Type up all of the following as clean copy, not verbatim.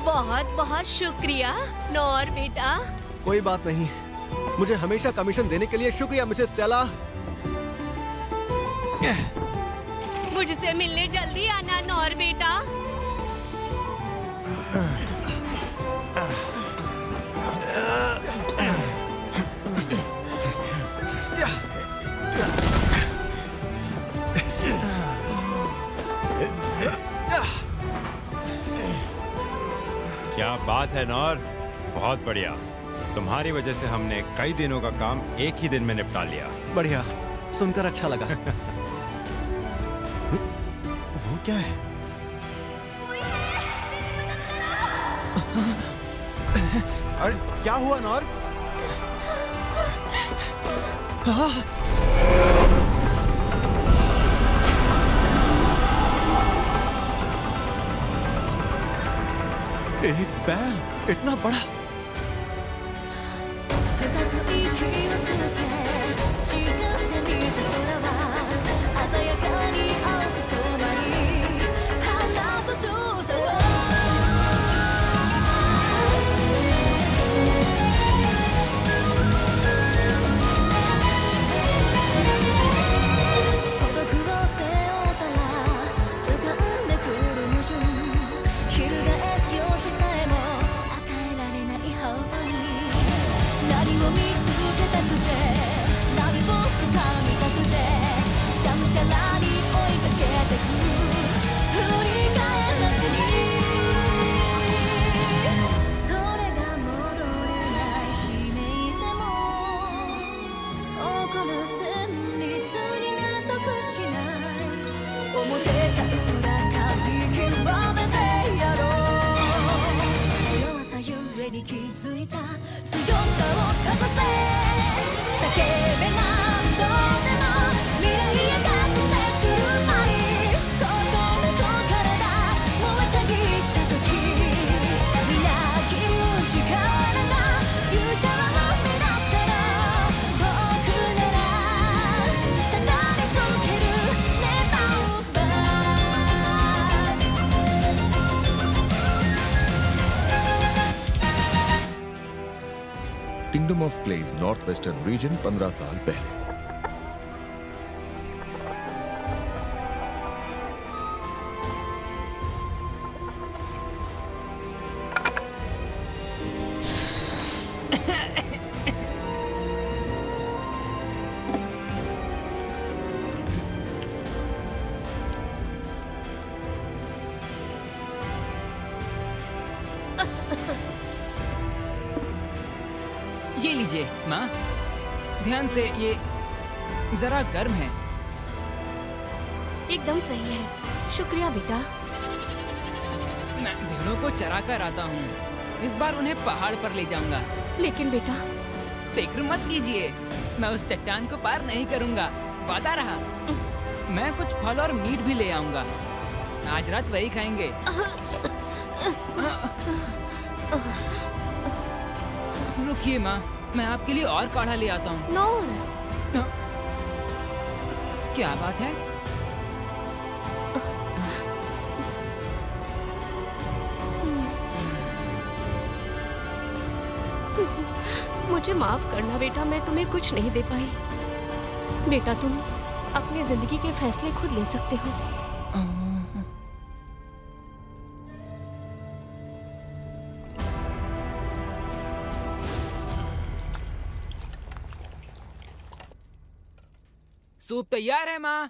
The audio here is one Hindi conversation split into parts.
बहुत बहुत शुक्रिया नौर बेटा। कोई बात नहीं, मुझे हमेशा कमीशन देने के लिए शुक्रिया मिसेस स्टेला। मुझसे मिलने जल्दी आना नौर बेटा। क्या बात है नौर, बहुत बढ़िया। तुम्हारी वजह से हमने कई दिनों का काम एक ही दिन में निपटा लिया। बढ़िया, सुनकर अच्छा लगा। वो क्या है? अरे क्या हुआ नौर? एक बैल इतना बड़ा। Kingdom of clays north western region 15 साल पहले। ये लीजिए माँ, ध्यान से, ये जरा गर्म है। एकदम सही है, शुक्रिया बेटा। मैं भेड़ों को चरा कर आता हूँ, इस बार उन्हें पहाड़ पर ले जाऊंगा। लेकिन बेटा, फिक्र मत कीजिए, मैं उस चट्टान को पार नहीं करूंगा, वादा रहा। मैं कुछ फल और मीट भी ले आऊंगा, आज रात वही खाएंगे। रुकिए माँ, मैं आपके लिए और काढ़ा ले आता हूँ। नौर, क्या बात है? मुझे माफ करना बेटा, मैं तुम्हें कुछ नहीं दे पाई। बेटा, तुम अपनी जिंदगी के फैसले खुद ले सकते हो। सूप तैयार है माँ।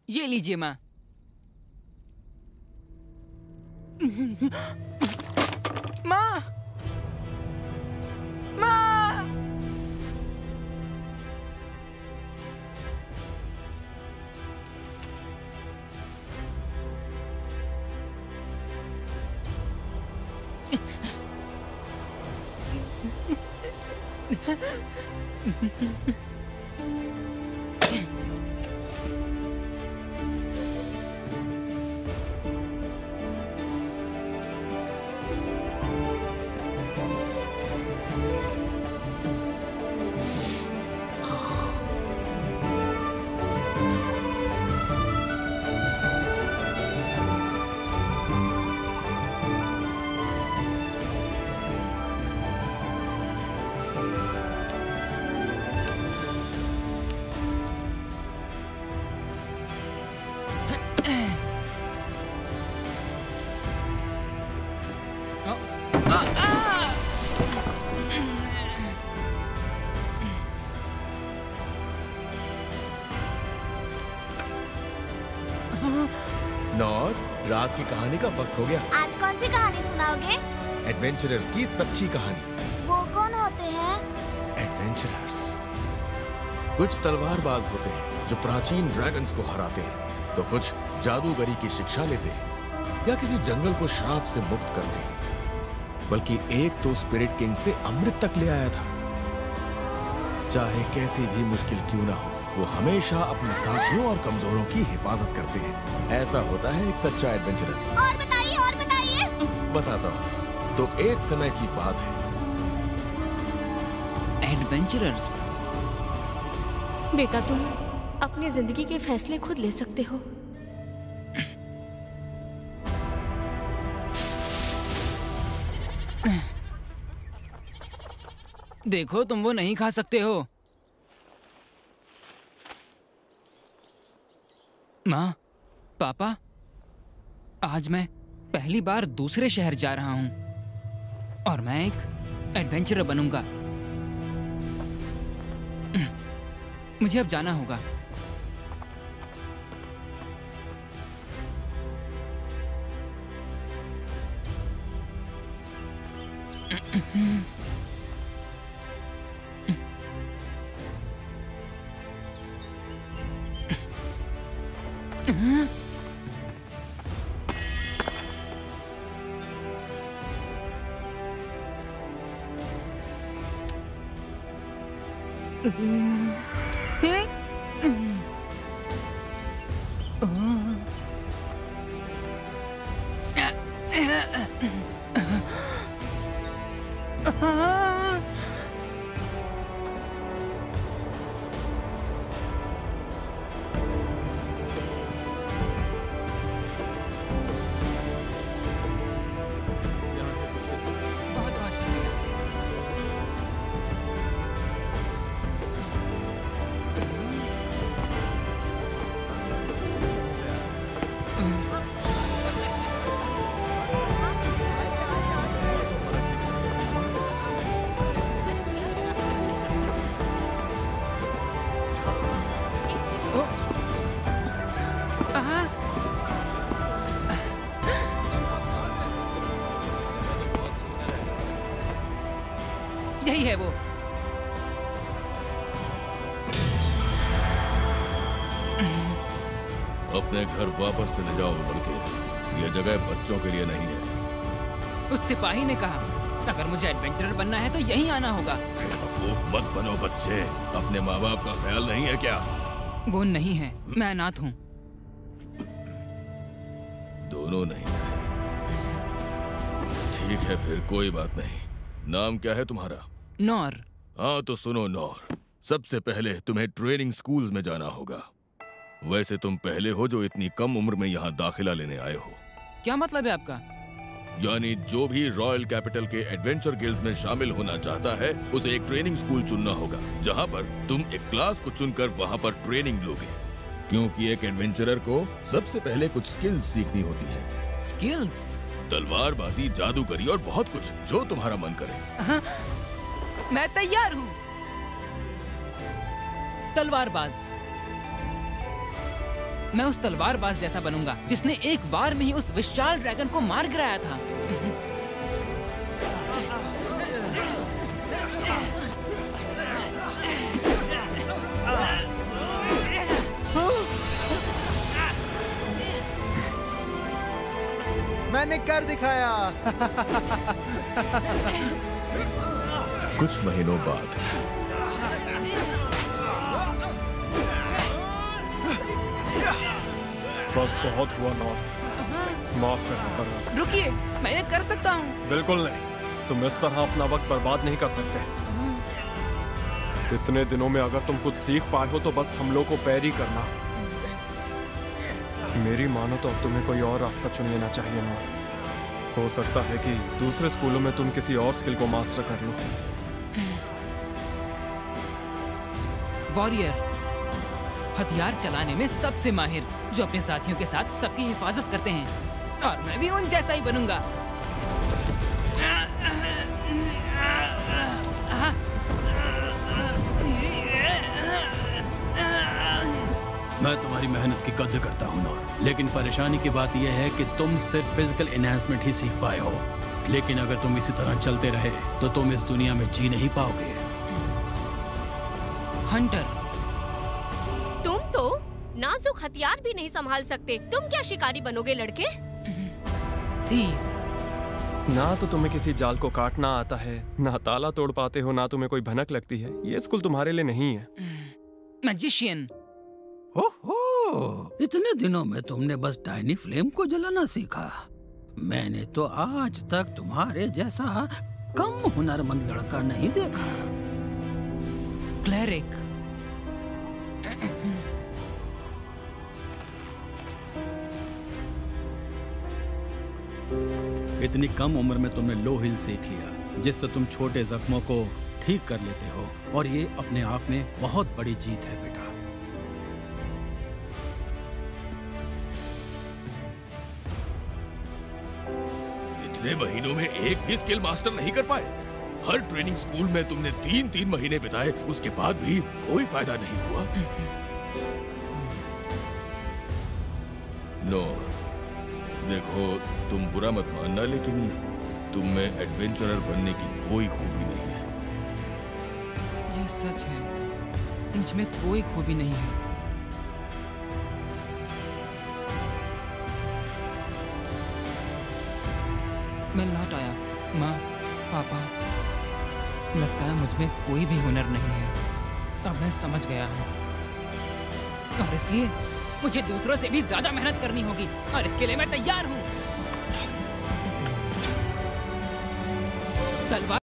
ये लीजिए माँ। माँ, माँ। नॉर, रात की कहानी का वक्त हो गया। आज कौन सी कहानी सुनाओगे? एडवेंचरर्स की सच्ची कहानी। वो कौन होते हैं? एडवेंचरर्स कुछ तलवारबाज होते हैं जो प्राचीन ड्रैगन्स को हराते हैं, तो कुछ जादूगरी की शिक्षा लेते हैं या किसी जंगल को श्राप से मुक्त करते हैं। बल्कि एक तो स्पिरिट किंग से अमृत तक ले आया था। चाहे कैसी भी मुश्किल क्यों ना हो, वो हमेशा अपने साथियों और कमजोरों की हिफाजत करते हैं। ऐसा होता है एक सच्चा एडवेंचरर। और बताइए, और बताइए। बताता हूँ। तो एक समय की बात है। एडवेंचरर्स। बेटा तुम अपनी जिंदगी के फैसले खुद ले सकते हो। देखो, तुम वो नहीं खा सकते हो। माँ, पापा, आज मैं पहली बार दूसरे शहर जा रहा हूँ और मैं एक एडवेंचरर बनूंगा। मुझे अब जाना होगा। यही है वो। अपने घर वापस चले जाओ, बल्कि यह जगह बच्चों के लिए नहीं है। उस सिपाही ने कहा, अगर मुझे एडवेंचरर बनना है तो यहीं आना होगा। बेवकूफ मत बनो बच्चे, अपने माँ बाप का ख्याल नहीं है क्या? वो नहीं है, मैं अनाथ हूँ। दोनों नहीं है। ठीक है, फिर कोई बात नहीं। नाम क्या है तुम्हारा? नॉर। हाँ तो सुनो नॉर, सबसे पहले तुम्हें ट्रेनिंग स्कूल्स में जाना होगा। वैसे तुम पहले हो जो इतनी कम उम्र में यहाँ दाखिला लेने आए हो। क्या मतलब है आपका? यानी जो भी रॉयल कैपिटल के एडवेंचर गिल्ड्स में शामिल होना चाहता है, उसे एक ट्रेनिंग स्कूल चुनना होगा, जहाँ पर तुम एक क्लास को चुनकर वहाँ पर ट्रेनिंग लोगे। क्योंकि एक एडवेंचरर को सबसे पहले कुछ स्किल्स सीखनी होती हैं। स्किल्स? तलवारबाजी, जादूगरी और बहुत कुछ, जो तुम्हारा मन करे। मैं तैयार हूँ। तलवारबाज। मैं उस तलवारबाज जैसा बनूंगा जिसने एक बार में ही उस विशाल ड्रैगन को मार गिराया था। मैंने कर दिखाया। कुछ महीनों बाद बस बहुत हुआ नॉर, माफ करना पड़ा। रुकिए, मैं ये कर सकता हूँ। बिल्कुल नहीं, तुम इस तरह अपना वक्त बर्बाद नहीं कर सकते। इतने दिनों में अगर तुम कुछ सीख पाए हो तो बस हमलों को पैर ही करना। मेरी मानो तो अब तुम्हें कोई और रास्ता चुन लेना चाहिए नॉर। हो सकता है कि दूसरे स्कूलों में तुम किसी और स्किल को मास्टर कर लो। वॉरियर, हथियार चलाने में सबसे माहिर, जो अपने साथियों के साथ सबकी हिफाजत करते हैं। और मैं भी उन जैसा ही बनूंगा। मैं तुम्हारी मेहनत की कद्र करता हूँ नौर, लेकिन परेशानी की बात यह है कि तुम सिर्फ फिजिकल एनहांसमेंट ही सीख पाए हो। लेकिन अगर तुम इसी तरह चलते रहे तो तुम इस दुनिया में जी नहीं पाओगे। हंटर, तुम तो नाजुक हथियार भी नहीं संभाल सकते, तुम क्या शिकारी बनोगे लड़के? थीफ। ना तो तुम्हें किसी जाल को काटना आता है, ना ताला तोड़ पाते हो, ना तुम्हें कोई भनक लगती है। ये स्कूल तुम्हारे लिए नहीं है। मैजिशियन। ओहो, इतने दिनों में तुमने बस टाइनी फ्लेम को जलाना सीखा। मैंने तो आज तक तुम्हारे जैसा कम हुनरमंद लड़का नहीं देखा। क्लेरिक। इतनी कम उम्र में तुमने लो हिल सीख लिया, जिससे तुम छोटे जख्मों को ठीक कर लेते हो, और ये अपने आप में बहुत बड़ी जीत है बेटा। इतने महीनों में एक भी स्किल मास्टर नहीं कर पाए। हर ट्रेनिंग स्कूल में तुमने 3-3 महीने बिताए, उसके बाद भी कोई फायदा नहीं हुआ। नो, देखो तुम बुरा मत मानना, लेकिन तुम में एडवेंचरर बनने की कोई खूबी नहीं है। ये सच है, मुझ में कोई खूबी नहीं है। मैं लौट आया। माँ, पापा, लगता है मुझ में कोई भी हुनर नहीं है। अब मैं समझ गया हूँ, और इसलिए मुझे दूसरों से भी ज्यादा मेहनत करनी होगी, और इसके लिए मैं तैयार हूँ। तलवार